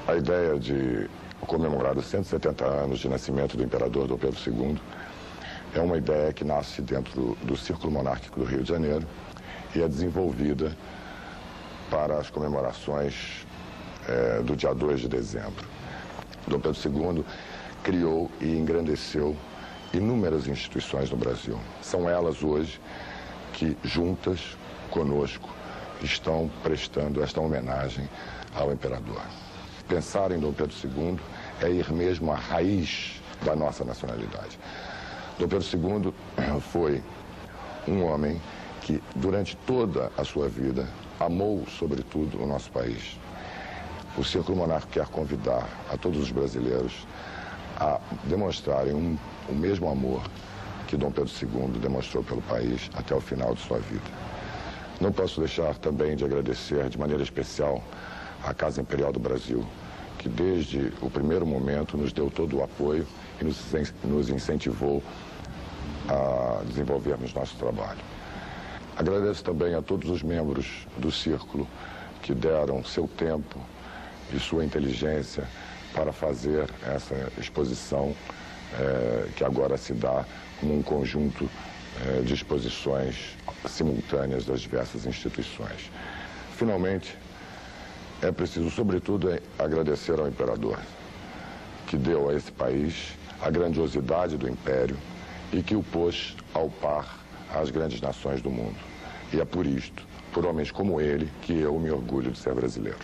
A ideia de comemorar os 170 anos de nascimento do imperador Dom Pedro II é uma ideia que nasce dentro do Círculo Monárquico do Rio de Janeiro e é desenvolvida para as comemorações do dia 2 de dezembro. Dom Pedro II criou e engrandeceu inúmeras instituições no Brasil. São elas hoje que, juntas conosco, estão prestando esta homenagem ao imperador. Pensar em Dom Pedro II é ir mesmo à raiz da nossa nacionalidade. Dom Pedro II foi um homem que, durante toda a sua vida, amou, sobretudo, o nosso país. O Círculo Monárquico quer convidar a todos os brasileiros a demonstrarem o mesmo amor que Dom Pedro II demonstrou pelo país até o final de sua vida. Não posso deixar também de agradecer de maneira especial à Casa Imperial do Brasil, que desde o primeiro momento nos deu todo o apoio e nos incentivou a desenvolvermos nosso trabalho. Agradeço também a todos os membros do Círculo que deram seu tempo e sua inteligência para fazer essa exposição que agora se dá como um conjunto de exposições simultâneas das diversas instituições. Finalmente, é preciso, sobretudo, agradecer ao imperador, que deu a esse país a grandiosidade do império e que o pôs ao par às grandes nações do mundo. E é por isto, por homens como ele, que eu me orgulho de ser brasileiro.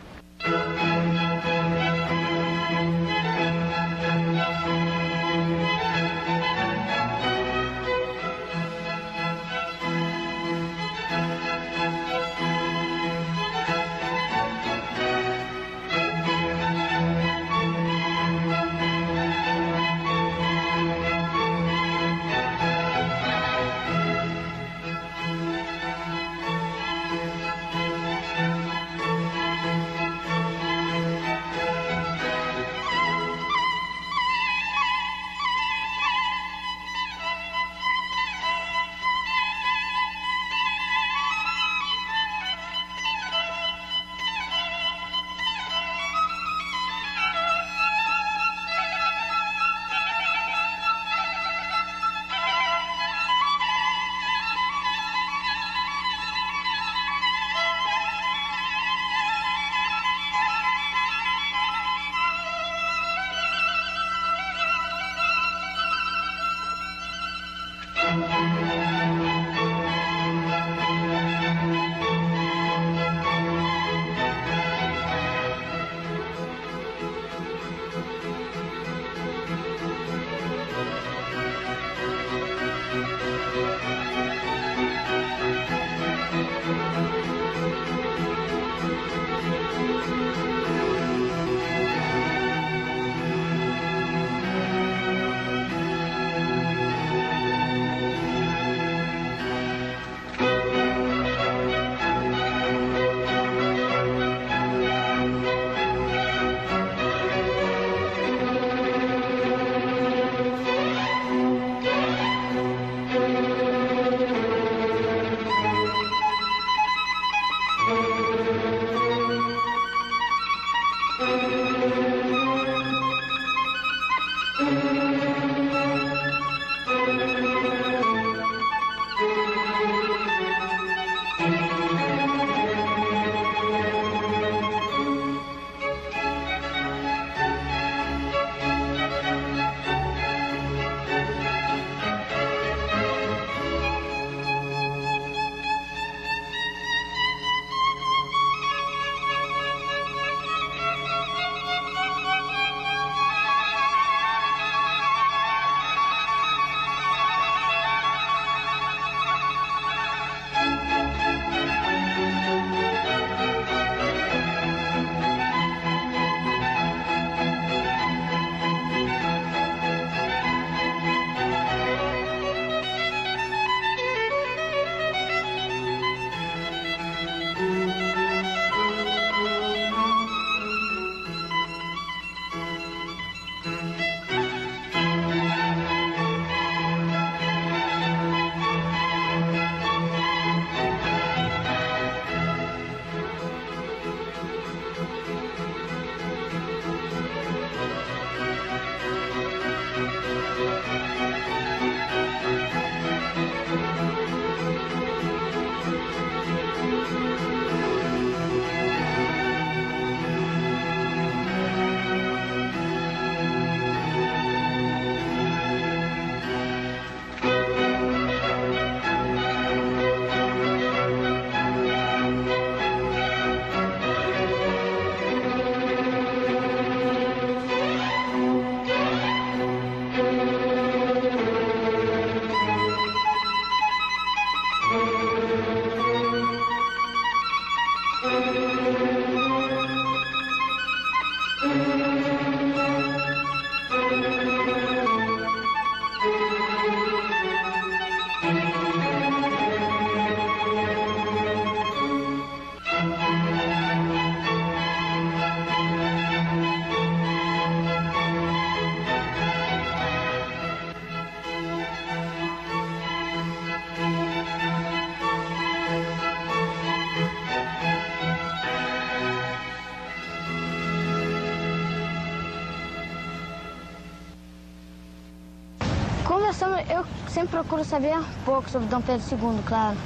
Eu sempre procuro saber um pouco sobre Dom Pedro II, claro.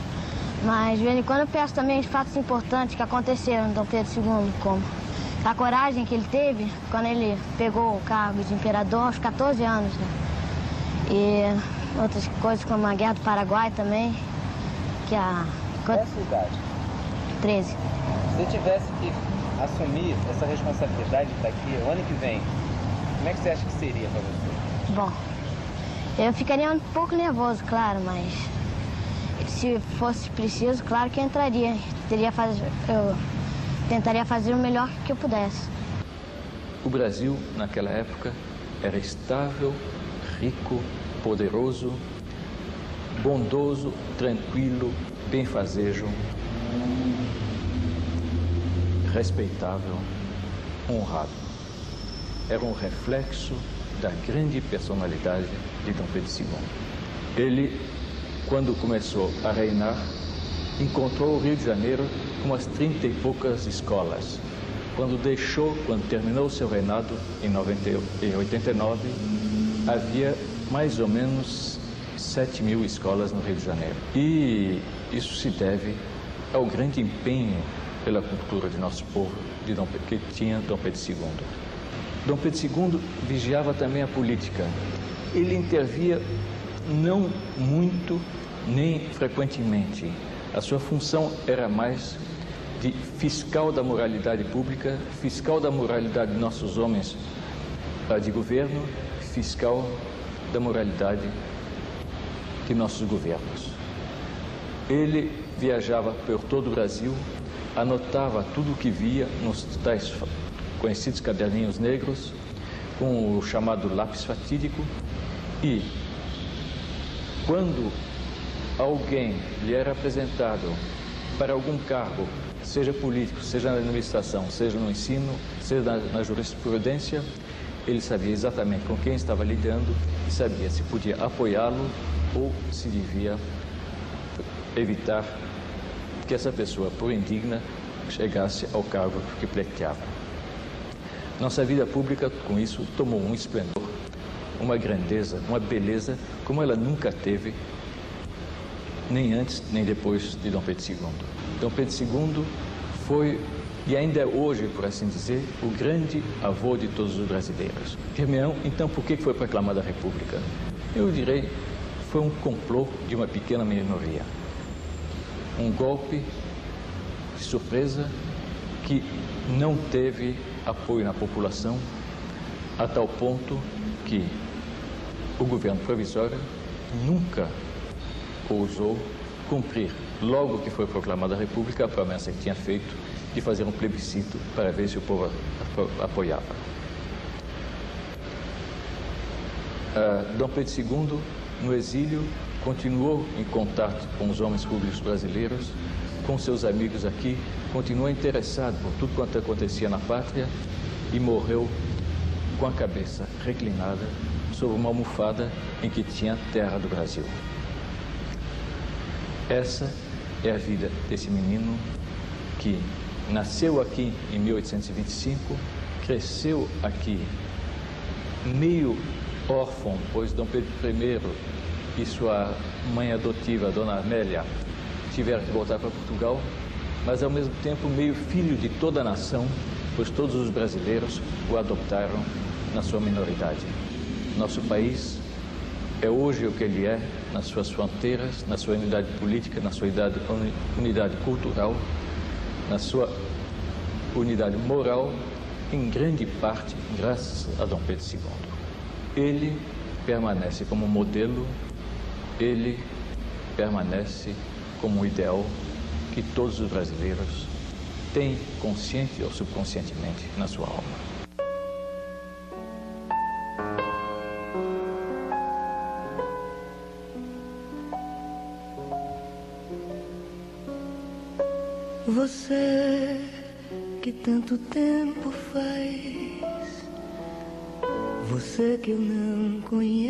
Mas de vez em quando eu peço também os fatos importantes que aconteceram em Dom Pedro II, como a coragem que ele teve quando ele pegou o cargo de imperador aos 14 anos, né? E outras coisas como a Guerra do Paraguai também, que a... Qual é a sua idade? 13. Se você tivesse que assumir essa responsabilidade daqui, o ano que vem, como é que você acha que seria para você? Bom, eu ficaria um pouco nervoso, claro, mas se fosse preciso, claro que eu entraria. Eu tentaria fazer o melhor que eu pudesse. O Brasil, naquela época, era estável, rico, poderoso, bondoso, tranquilo, benfazejo, respeitável, honrado. Era um reflexo da grande personalidade de Dom Pedro II. Ele, quando começou a reinar, encontrou o Rio de Janeiro com umas 30 e poucas escolas. Quando terminou o seu reinado, em 89, havia mais ou menos 7.000 escolas no Rio de Janeiro. E isso se deve ao grande empenho pela cultura de nosso povo, que tinha Dom Pedro II. Dom Pedro II vigiava também a política. Ele intervia não muito nem frequentemente. A sua função era mais de fiscal da moralidade pública, fiscal da moralidade de nossos homens de governo, fiscal da moralidade de nossos governos. Ele viajava por todo o Brasil, anotava tudo o que via nos tais conhecidos caderninhos negros, com o chamado lápis fatídico, e quando alguém lhe era apresentado para algum cargo, seja político, seja na administração, seja no ensino, seja na jurisprudência, ele sabia exatamente com quem estava lidando e sabia se podia apoiá-lo ou se devia evitar que essa pessoa, por indigna, chegasse ao cargo que pleiteava. Nossa vida pública, com isso, tomou um esplendor, uma grandeza, uma beleza, como ela nunca teve, nem antes nem depois de Dom Pedro II. Dom Pedro II foi, e ainda é hoje, por assim dizer, o grande avô de todos os brasileiros. Então, por que foi proclamada a República? Eu direi, foi um complô de uma pequena minoria. Um golpe de surpresa que não teve apoio na população, a tal ponto que o governo provisório nunca ousou cumprir, logo que foi proclamada a República, a promessa que tinha feito de fazer um plebiscito para ver se o povo apoiava. Dom Pedro II, no exílio, continuou em contato com os homens públicos brasileiros, com seus amigos aqui, continuou interessado por tudo quanto acontecia na pátria e morreu com a cabeça reclinada sobre uma almofada em que tinha a terra do Brasil. Essa é a vida desse menino que nasceu aqui em 1825, cresceu aqui meio órfão, pois Dom Pedro I e sua mãe adotiva, Dona Amélia, tiveram que voltar para Portugal, mas ao mesmo tempo meio filho de toda a nação, pois todos os brasileiros o adoptaram na sua minoridade. Nosso país é hoje o que ele é, nas suas fronteiras, na sua unidade política, na sua unidade cultural, na sua unidade moral, em grande parte graças a Dom Pedro II. Ele permanece como modelo, ele permanece como um ideal que todos os brasileiros têm, consciente ou subconscientemente, na sua alma. Você que tanto tempo faz, você que eu não conheço.